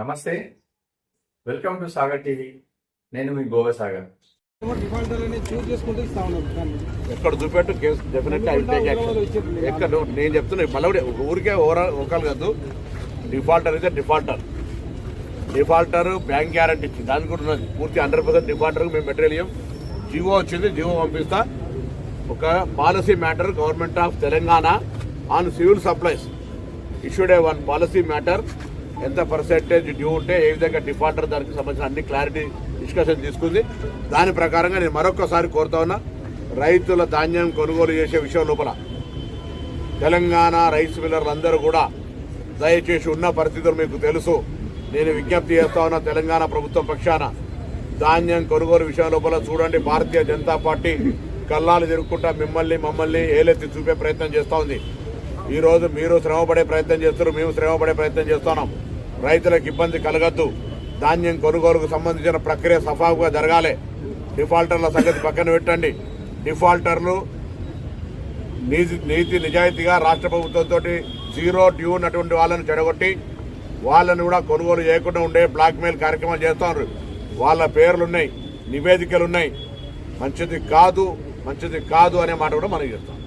నమస్తే, welcome to Sagar TV. నేను మీ గోవా సాగర్. ఎక్కడ చూపెట్టు case definitely I will take action. ఎక్కడ నేను చెప్తున్నా మళ్ళీ ఊరికే ఓవరాల్ కాదు. డిఫాల్టర్ అయితే డిఫాల్టర్ బ్యాంక్ గ్యారంటీ ఇచ్చింది, దానికి కూడా ఉన్నది. పూర్తి 100% డిఫాల్టర్కి మేము మెటీరియల్ జీవో వచ్చింది, జీవో పంపిస్తా. ఒక policy matter government of Telangana on civil supplies issued one policy matter. ఎంత పర్సెంటేజ్ డ్యూ ఉంటే ఏ విధంగా డిఫాల్టర్ దానికి సంబంధించిన అన్ని క్లారిటీ డిస్కషన్ తీసుకుంది. దాని ప్రకారంగా నేను మరొకసారి కోరుతా ఉన్నా, రైతుల ధాన్యం కొనుగోలు చేసే విషయం లోపల తెలంగాణ రైస్ మిల్లర్లు అందరూ కూడా దయచేసి ఉన్న పరిస్థితులు మీకు తెలుసు. నేను విజ్ఞప్తి చేస్తా ఉన్నా తెలంగాణ ప్రభుత్వం పక్షాన, ధాన్యం కొనుగోలు విషయం లోపల చూడండి, భారతీయ జనతా పార్టీ కల్లాలు తిరుగుకుంటా మమ్మల్ని ఏలెత్తి చూపే ప్రయత్నం చేస్తూ ఉంది. ఈరోజు మీరు శ్రమపడే ప్రయత్నం చేస్తారు, మేము శ్రమపడే ప్రయత్నం చేస్తున్నాం. రైతులకు ఇబ్బంది కలగద్దు. ధాన్యం కొనుగోలుకు సంబంధించిన ప్రక్రియ సఫాగా జరగాలి. డిఫాల్టర్ల సంగతి పక్కన పెట్టండి. డిఫాల్టర్లు నీతి నిజాయితీగా రాష్ట్ర ప్రభుత్వంతో జీరో డ్యూ ఉన్నటువంటి వాళ్ళని చెడగొట్టి వాళ్ళని కూడా కొనుగోలు చేయకుండా ఉండే బ్లాక్మెయిల్ కార్యక్రమాలు చేస్తున్నారు. వాళ్ళ పేర్లున్నాయి, నివేదికలున్నాయి. మంచిది కాదు అనే మాట కూడా మనం చేస్తాం.